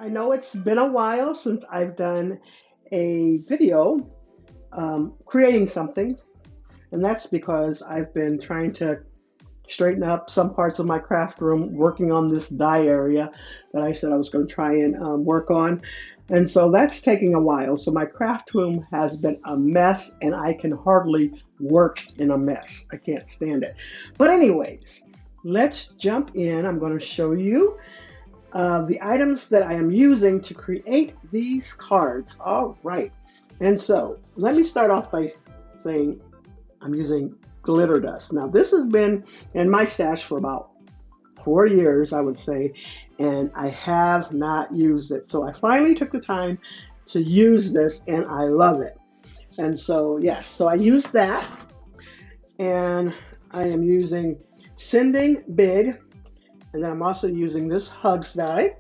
I know it's been a while since I've done a video creating something, and that's because I've been trying to straighten up some parts of my craft room, working on this dye area that I said I was going to try and work on. And so that's taking a while. So my craft room has been a mess, and I can hardly work in a mess. I can't stand it. But, anyways, let's jump in. I'm going to show you the items that I am using to create these cards. All right. And so let me start off by saying I'm using glitter dust. Now, this has been in my stash for about 4 years, I would say, and I have not used it. So I finally took the time to use this, and I love it. And so, yes, so I used that, and I am using Sending Big, and then I'm also using this Hugs die.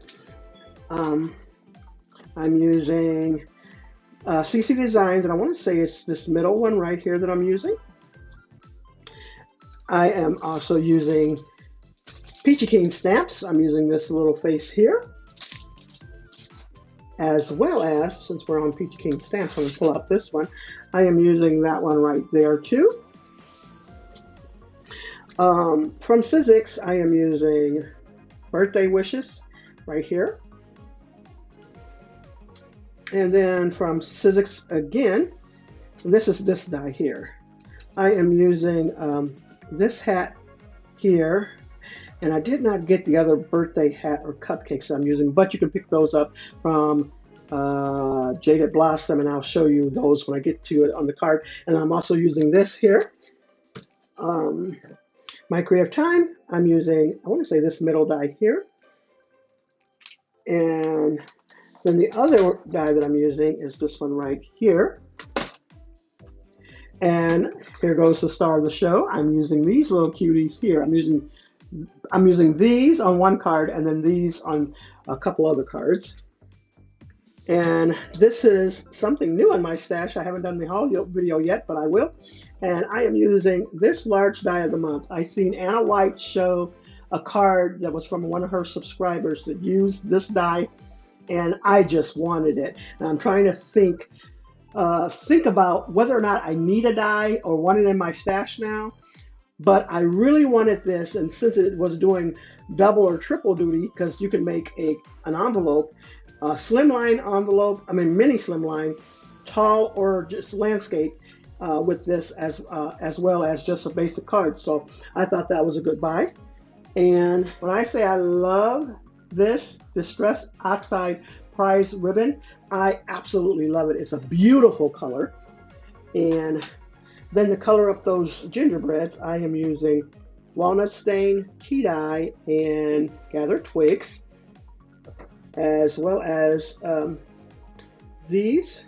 Um, I'm using CC Designs, and I want to say it's this middle one right here that I'm using. I am also using Peachy Keen stamps. I'm using this little face here, as well as, since we're on Peachy Keen stamps, I'm going to pull out this one. I am using that one right there too. From Sizzix, I am using Birthday Wishes right here. And then from Sizzix again, this is this die here. I am using this hat here, and I did not get the other birthday hat or cupcakes I'm using, but you can pick those up from Jaded Blossom, and I'll show you those when I get to it on the card. And I'm also using this here. My Creative Time, I'm using, I want to say this middle die here. And then the other die that I'm using is this one right here. And here goes the star of the show. I'm using these little cuties here. I'm using these on one card and then these on a couple other cards. And this is something new in my stash. I haven't done the haul video yet, but I will. And I am using this large die of the month. I seen Anna White show a card that was from one of her subscribers that used this die, and I just wanted it. And I'm trying to think about whether or not I need a die or want it in my stash now. But I really wanted this, and since it was doing double or triple duty, because you can make an envelope, a slimline envelope, mini slimline, tall or just landscape, with this as well as just a basic card. So I thought that was a good buy. And when I say I love this Distress Oxide Prize ribbon, I absolutely love it. It's a beautiful color. And then to color up those gingerbreads, I am using Walnut Stain, Key Dye, and Gather Twigs, as well as these,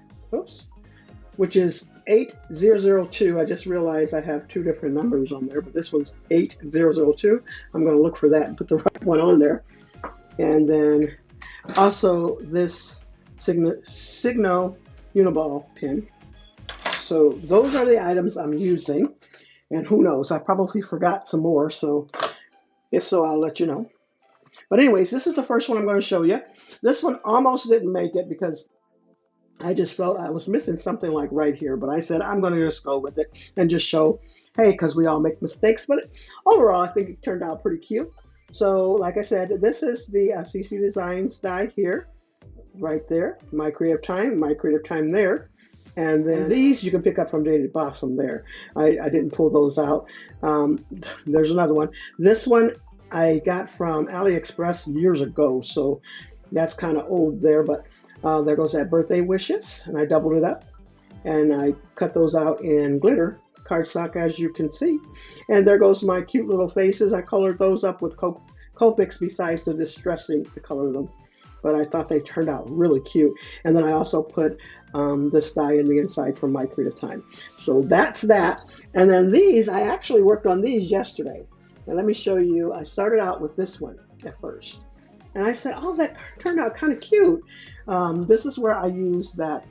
which is 8002. I just realized I have two different numbers on there, but this one's 8002. I'm going to look for that and put the right one on there. And then also this Signo Uniball pin. So those are the items I'm using. And who knows, I probably forgot some more. So if so, I'll let you know. But anyways, this is the first one I'm going to show you. This one almost didn't make it because I just felt I was missing something like right here, but I said I'm going to just go with it and just show, hey, because we all make mistakes. But overall, I think it turned out pretty cute. So like I said, this is the CC Designs die here, right there. My Creative Time there. And then these you can pick up from Jaded Blossom there. I didn't pull those out. There's another one. This one I got from AliExpress years ago, so that's kind of old there, but there goes that Birthday Wishes, and I doubled it up, and I cut those out in glitter cardstock, as you can see. And there goes my cute little faces. I colored those up with Copics besides the distressing to color them, but I thought they turned out really cute. And then I also put this die in the inside from My Creative Time. So that's that. And then these, I actually worked on these yesterday. And let me show you, I started out with this one at first. And I said, oh, that turned out kind of cute. This is where I used that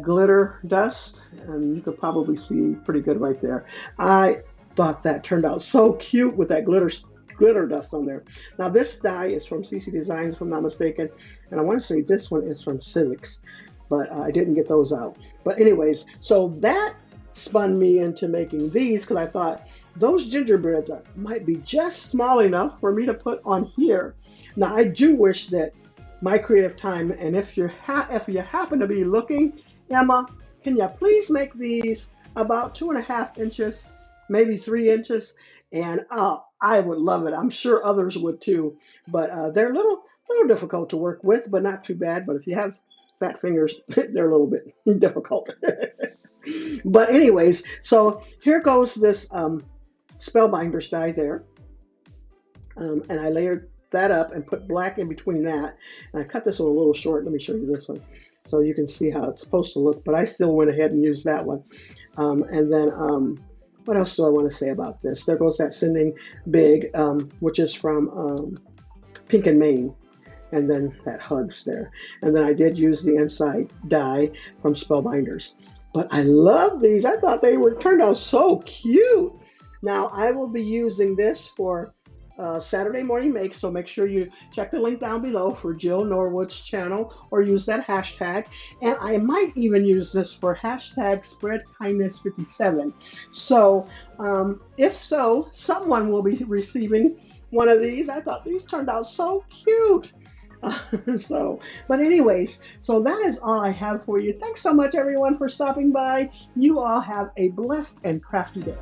glitter dust, and you could probably see pretty good right there. I thought that turned out so cute with that glitter glitter dust on there. Now this die is from CC Designs, if I'm not mistaken, and I want to say this one is from Civics, but I didn't get those out. But anyways, so that spun me into making these because I thought those gingerbreads might be just small enough for me to put on here. Now I do wish that my creative time, and if you happen to be looking, Emma, can you please make these about 2.5 inches, maybe 3 inches? And I would love it. I'm sure others would too. But they're a little difficult to work with, but not too bad. But if you have fat fingers, they're a little bit difficult. But anyways, so here goes this Spellbinders die there. And I layered that up and put black in between that. And I cut this one a little short. Let me show you this one so you can see how it's supposed to look. But I still went ahead and used that one. And then what else do I want to say about this? There goes that Sending Big, which is from Pink and Maine. And then that Hugs there. And then I did use the inside die from Spellbinders. But I love these. I thought they turned out so cute. Now I will be using this for Saturday morning make, so make sure you check the link down below for Jill Norwood's channel or use that hashtag. And I might even use this for hashtag SpreadKindness57. So if so, someone will be receiving one of these. I thought these turned out so cute. But anyways, so that is all I have for you. Thanks so much everyone for stopping by. You all have a blessed and crafty day.